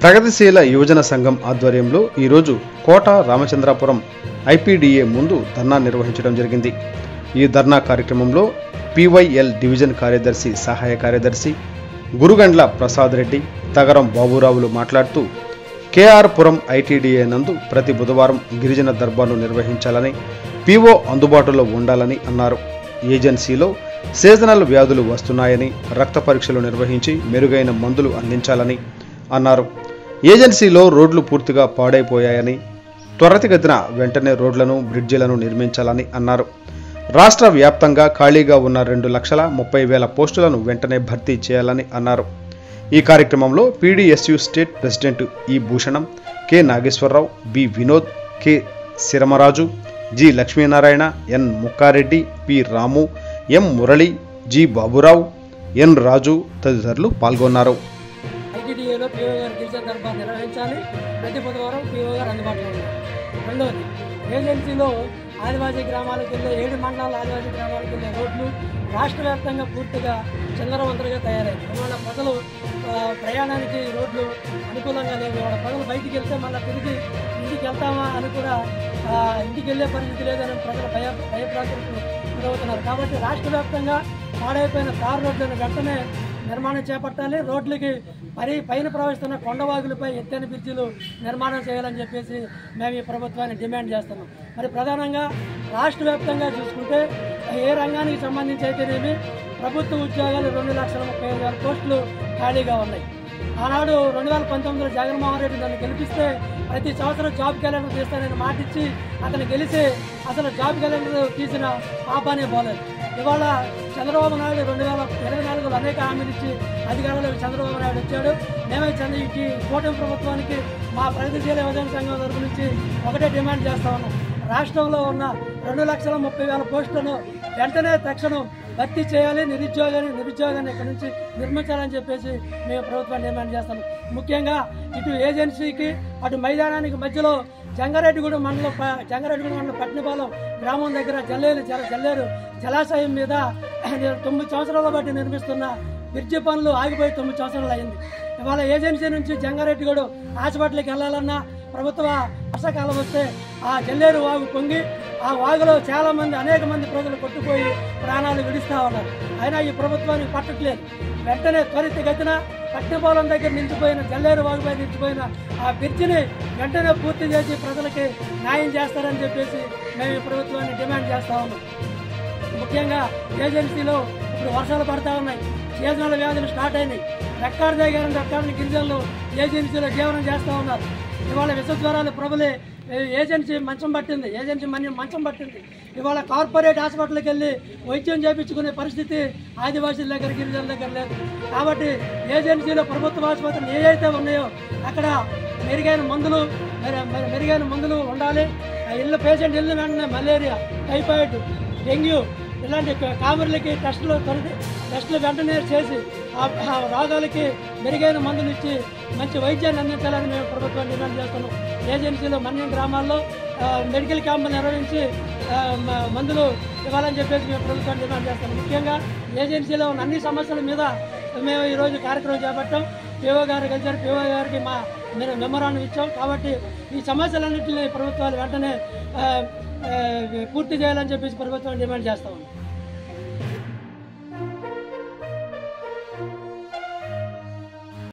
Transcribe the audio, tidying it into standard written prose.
ప్రగతిశీల యువజన సంఘం ఆధ్వర్యంలో ఈరోజు కోట రామచంద్రాపురం ఐపీడీఏ ముందు ధర్నా నిర్వహించడం జరిగింది. ఈ ధర్నా కార్యక్రమంలో పీవైఎల్ డివిజన్ కార్యదర్శి, సహాయ కార్యదర్శి గురుగండ్ల ప్రసాద్ రెడ్డి, తగరం బాబురావులు మాట్లాడుతూ కేఆర్ పురం ఐటీడీఏ నందు ప్రతి బుధవారం గిరిజన దర్బార్ను నిర్వహించాలని, పీఓ అందుబాటులో ఉండాలని అన్నారు. ఏజెన్సీలో సీజనల్ వ్యాధులు వస్తున్నాయని, రక్త పరీక్షలు నిర్వహించి మెరుగైన మందులు అందించాలని అన్నారు. ఏజెన్సీలో రోడ్లు పూర్తిగా పాడైపోయాయని, త్వరితగతిన వెంటనే రోడ్లను, బ్రిడ్జిలను నిర్మించాలని అన్నారు. రాష్ట్ర వ్యాప్తంగా ఖాళీగా ఉన్న 2,30,000 పోస్టులను వెంటనే భర్తీ చేయాలని అన్నారు. ఈ కార్యక్రమంలో PDSU state president E Bhushanam, K Nageswara Rao, B Vinod, K Siramaraju, G Lakshminarayana, N Mukka Reddy, P Ramu, M Murali, G Baburao, N Raju తదితరులు పాల్గొన్నారు. ఐటీడీఏలో పీఓ గారు గిరిజన దర్బార్ నిర్వహించాలి. ప్రతి బుధవారం పీఓ గారు అందుబాటులో ఉన్నారు. రెండవది, ఏజెన్సీలో ఆదివాసీ గ్రామాలకు వెళ్ళే 7 మండలాల ఆదివాసీ గ్రామాలకు వెళ్ళే రోడ్లు రాష్ట్ర వ్యాప్తంగా పూర్తిగా చందరవందరగా తయారయ్యాయి. ఇవాళ ప్రజలు ప్రయాణానికి రోడ్లు అనుకూలంగా లేవు. ఇవాళ ప్రజలు బయటికి వెళ్తే మళ్ళీ తిరిగి ఇంటికి వెళ్తామా అని కూడా ఇంటికి వెళ్ళే పరిస్థితి లేదని ప్రజలు భయప్రాంతులకు గురవుతున్నారు. కాబట్టి రాష్ట్ర వ్యాప్తంగా పాడైపోయిన తారు రోడ్లను వెంటనే నిర్మాణం చేపట్టాలి. రోడ్లకి పైన ప్రవహిస్తున్న కొండవాగులపై ఎత్తైన బ్రిడ్జిలు నిర్మాణం చేయాలని చెప్పేసి మేము ఈ ప్రభుత్వాన్ని డిమాండ్ చేస్తున్నాం. మరి ప్రధానంగా రాష్ట్ర వ్యాప్తంగా చూసుకుంటే ఏ రంగానికి సంబంధించి అయితేనేమి ప్రభుత్వ ఉద్యోగాలు 2,35,000 పోస్టులు ఖాళీగా ఉన్నాయి. ఆనాడు 2019లో జగన్మోహన్ రెడ్డి నన్ను గెలిపిస్తే ప్రతి సంవత్సరం జాబ్ క్యాలెండర్ తీస్తానని మాటిచ్చి అతను గెలిచి అసలు జాబ్ క్యాలెండర్ తీసిన పాపానే పోలేదు. ఇవాళ చంద్రబాబు నాయుడు 2024లో అనేక హామీలు ఇచ్చి అధికారంలోకి చంద్రబాబు నాయుడు వచ్చాడు. మేమైతే ఈ కూటమి ప్రభుత్వానికి మా ప్రగతిశీల యువజన సంఘం తరపు నుంచి ఒకటే డిమాండ్ చేస్తా ఉన్నాం. రాష్ట్రంలో ఉన్న 2,30,000 పోస్టులను వెంటనే తక్షణం భర్తీ చేయాలి. నిరుద్యోగాన్ని ఇక్కడి నుంచి నిర్మించాలని చెప్పేసి మేము ప్రభుత్వాన్ని డిమాండ్ చేస్తాము. ముఖ్యంగా ఇటు ఏజెన్సీకి అటు మైదానానికి మధ్యలో జంగారెడ్డిగూడెం మండలం పట్టినపాలెం గ్రామం దగ్గర జల్లేరు జలాశయం మీద 9 సంవత్సరాల బట్టి నిర్మిస్తున్న బ్రిడ్జి పనులు ఆగిపోయి 9 సంవత్సరాలు అయింది. ఇవాళ ఏజెన్సీ నుంచి జంగారెడ్డిగూడెం హాస్పిటల్కి వెళ్లాలన్నా ప్రభుత్వ వర్షాకాలం వస్తే ఆ జల్లేరు వాగు పొంగి ఆ వాగులో అనేక మంది ప్రజలు కొట్టుపోయి ప్రాణాలు విడుస్తూ ఉన్నారు. అయినా ఈ ప్రభుత్వానికి పట్టట్లేదు. వెంటనే త్వరితగతిన పట్టినపాలెం దగ్గర నిలిచిపోయిన జల్లేరు వాగుపై నిలిచిపోయిన ఆ బ్రిడ్జిని వెంటనే పూర్తి చేసి ప్రజలకి న్యాయం చేస్తారని చెప్పేసి మేము ఈ ప్రభుత్వాన్ని డిమాండ్ చేస్తా ఉన్నాం. ముఖ్యంగా ఏజెన్సీలో ఇప్పుడు వర్షాలు పడతా ఉన్నాయి, సీజనల్ వ్యాధులు స్టార్ట్ అయినాయి. రెక్కాడిని గిరిజనులు ఏజెన్సీలో జీవనం చేస్తూ ఉన్నారు. ఇవాళ విషజ్వరాలు ప్రబలే ఏజెన్సీ మంచం పట్టింది. ఇవాళ కార్పొరేట్ హాస్పిటల్కి వెళ్ళి వైద్యం చేయించుకునే పరిస్థితి ఆదివాసీల దగ్గర, గిరిజనుల దగ్గర లేదు. కాబట్టి ఏజెన్సీలో ప్రభుత్వ ఆసుపత్రులు ఏవైతే ఉన్నాయో అక్కడ మెరుగైన మందులు ఉండాలి. పేషెంట్ వెళ్ళిన వెంటనే మలేరియా, టైఫాయిడ్, డెంగ్యూ ఇలాంటి కామెర్లకి టెస్టులు వెంటనే చేసి ఆ రోగాలకి మెరుగైన మందులు ఇచ్చి మంచి వైద్యాన్ని అందించాలని మేము ప్రభుత్వాన్ని డిమాండ్ చేస్తున్నాం. ఏజెన్సీలో మన్యం గ్రామాల్లో మెడికల్ క్యాంపులు నిర్వహించి మందులు ఇవ్వాలని చెప్పేసి మేము ప్రభుత్వాన్ని డిమాండ్ చేస్తున్నాం. ముఖ్యంగా ఏజెన్సీలో ఉన్న అన్ని సమస్యల మీద మేము ఈరోజు కార్యక్రమం చేపట్టాం. పీఓ గారు కలిసారు. పీఓ గారికి మేము మెమోరాండం ఇచ్చాం. కాబట్టి ఈ సమస్యలన్నింటినీ ప్రభుత్వాలు వెంటనే పూర్తి చేయాలని చెప్పేసి ప్రభుత్వాన్ని డిమాండ్ చేస్తాం.